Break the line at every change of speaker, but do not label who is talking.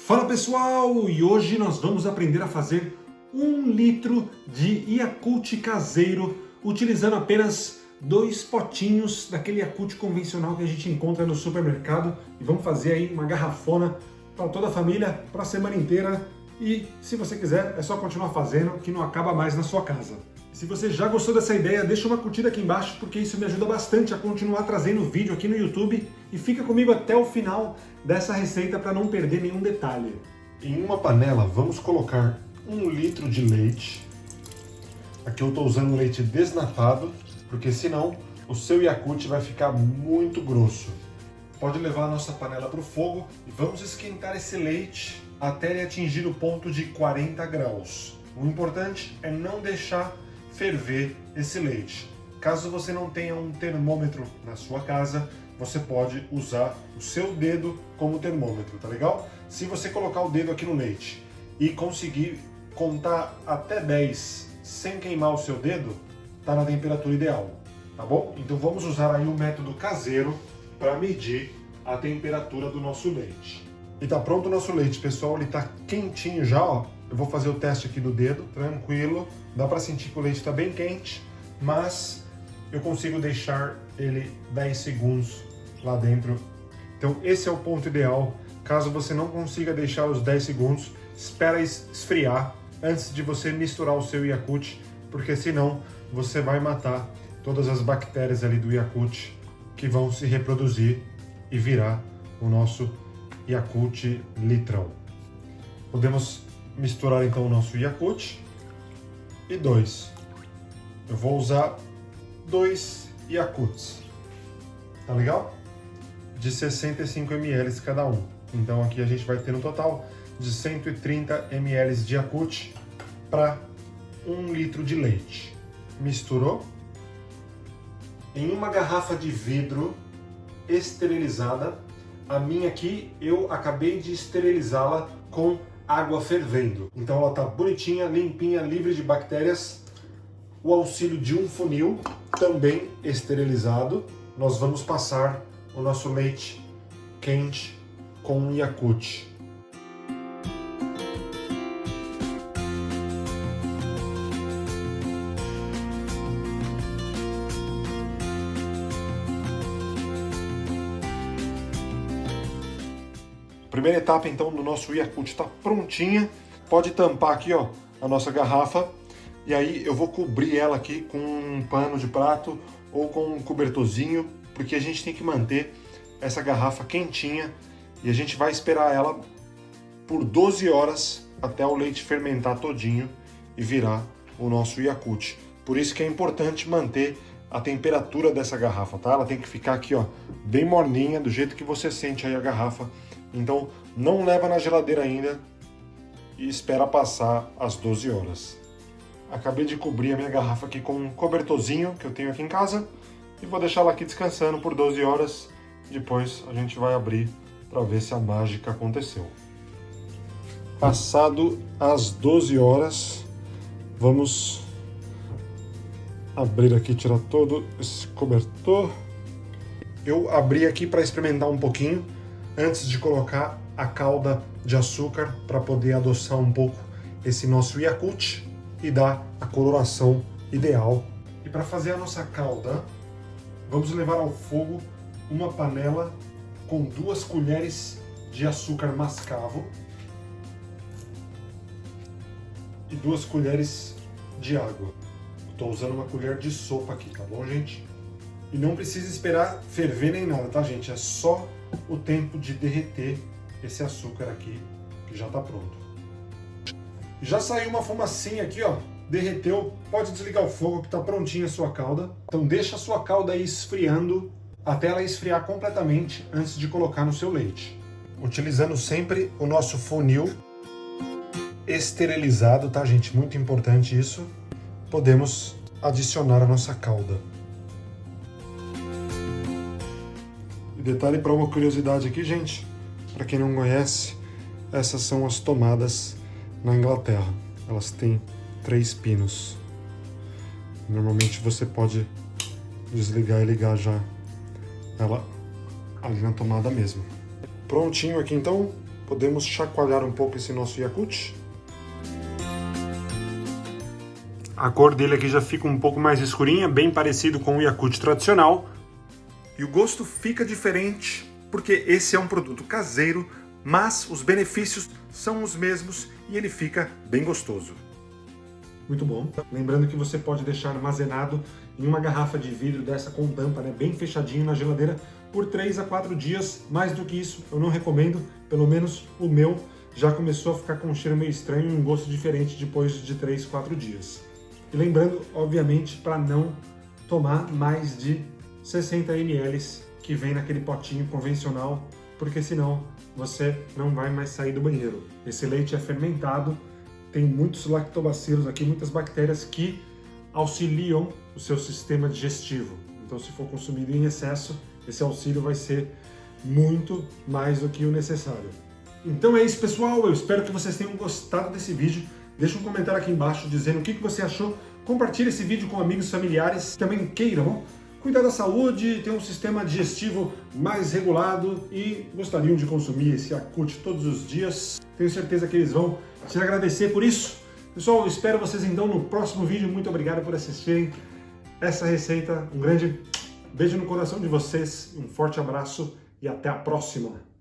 Fala pessoal, e hoje nós vamos aprender a fazer 1 litro de Yakult caseiro utilizando apenas 2 potinhos daquele Yakult convencional que a gente encontra no supermercado e vamos fazer aí uma garrafona para toda a família, para a semana inteira e se você quiser é só continuar fazendo que não acaba mais na sua casa. E se você já gostou dessa ideia, deixa uma curtida aqui embaixo porque isso me ajuda bastante a continuar trazendo vídeo aqui no YouTube e fica comigo até o final dessa receita para não perder nenhum detalhe.
Em uma panela vamos colocar 1 litro de leite. Aqui eu estou usando leite desnatado, porque senão o seu Yakult vai ficar muito grosso. Pode levar a nossa panela para o fogo e vamos esquentar esse leite até ele atingir o ponto de 40 graus. O importante é não deixar ferver esse leite. Caso você não tenha um termômetro na sua casa, você pode usar o seu dedo como termômetro, tá legal? Se você colocar o dedo aqui no leite e conseguir contar até 10 sem queimar o seu dedo, tá na temperatura ideal, tá bom? Então vamos usar aí um método caseiro para medir a temperatura do nosso leite. E tá pronto o nosso leite, pessoal, ele tá quentinho já, ó. Eu vou fazer o teste aqui do dedo, tranquilo. Dá para sentir que o leite está bem quente, mas eu consigo deixar ele 10 segundos lá dentro. Então esse é o ponto ideal. Caso você não consiga deixar os 10 segundos, espera esfriar antes de você misturar o seu Yakult, porque senão você vai matar todas as bactérias ali do Yakult que vão se reproduzir e virar o nosso Yakult litrão. Podemos misturar então o nosso Yakult e 2. Eu vou usar 2 Yakults, tá legal? De 65 ml cada um. Então aqui a gente vai ter um total de 130 ml de Yakult para 1 litro de leite. Misturou. Em uma garrafa de vidro esterilizada, a minha aqui eu acabei de esterilizá-la com água fervendo. Então ela tá bonitinha, limpinha, livre de bactérias. O auxílio de um funil, também esterilizado. Nós vamos passar o nosso leite quente com Yakult. Primeira etapa então do nosso Yakult está prontinha. Pode tampar aqui, ó, a nossa garrafa. E aí eu vou cobrir ela aqui com um pano de prato ou com um cobertorzinho, porque a gente tem que manter essa garrafa quentinha e a gente vai esperar ela por 12 horas até o leite fermentar todinho e virar o nosso Yakult. Por isso que é importante manter a temperatura dessa garrafa, tá? Ela tem que ficar aqui, ó, bem morninha, do jeito que você sente aí a garrafa. Então não leva na geladeira ainda e espera passar as 12 horas. Acabei de cobrir a minha garrafa aqui com um cobertorzinho que eu tenho aqui em casa e vou deixar ela aqui descansando por 12 horas. Depois a gente vai abrir para ver se a mágica aconteceu. Passado as 12 horas, vamos abrir aqui, tirar todo esse cobertor. Eu abri aqui para experimentar um pouquinho antes de colocar a calda de açúcar para poder adoçar um pouco esse nosso Yakult e dar a coloração ideal. E para fazer a nossa calda, vamos levar ao fogo uma panela com 2 colheres de açúcar mascavo e 2 colheres de água. Estou usando uma colher de sopa aqui, tá bom, gente? E não precisa esperar ferver nem nada, tá, gente? É só o tempo de derreter esse açúcar aqui, que já está pronto. Já saiu uma fumacinha aqui, ó, derreteu, pode desligar o fogo que está prontinha a sua calda. Então deixa a sua calda aí esfriando até ela esfriar completamente antes de colocar no seu leite. Utilizando sempre o nosso funil esterilizado, tá, gente? Muito importante isso. Podemos adicionar a nossa calda. Detalhe para uma curiosidade aqui, gente, para quem não conhece, essas são as tomadas na Inglaterra. Elas têm 3 pinos. Normalmente você pode desligar e ligar já ela ali na tomada mesmo. Prontinho aqui então, podemos chacoalhar um pouco esse nosso Yakult. A cor dele aqui já fica um pouco mais escurinha, bem parecido com o Yakult tradicional.
E o gosto fica diferente, porque esse é um produto caseiro, mas os benefícios são os mesmos e ele fica bem gostoso. Muito bom. Lembrando que você pode deixar armazenado em uma garrafa de vidro dessa com tampa, né, bem fechadinho na geladeira, por 3 a 4 dias. Mais do que isso eu não recomendo, pelo menos o meu já começou a ficar com um cheiro meio estranho e um gosto diferente depois de 3, 4 dias. E lembrando, obviamente, para não tomar mais de 60 ml que vem naquele potinho convencional, porque senão você não vai mais sair do banheiro. Esse leite é fermentado, tem muitos lactobacilos aqui, muitas bactérias que auxiliam o seu sistema digestivo. Então, se for consumido em excesso, esse auxílio vai ser muito mais do que o necessário. Então é isso, pessoal. Eu espero que vocês tenham gostado desse vídeo. Deixa um comentário aqui embaixo dizendo o que você achou. Compartilhe esse vídeo com amigos, familiares que também queiram cuidar da saúde, ter um sistema digestivo mais regulado e gostariam de consumir esse Yakult todos os dias. Tenho certeza que eles vão te agradecer por isso. Pessoal, eu espero vocês então no próximo vídeo. Muito obrigado por assistirem essa receita. Um grande beijo no coração de vocês, um forte abraço e até a próxima!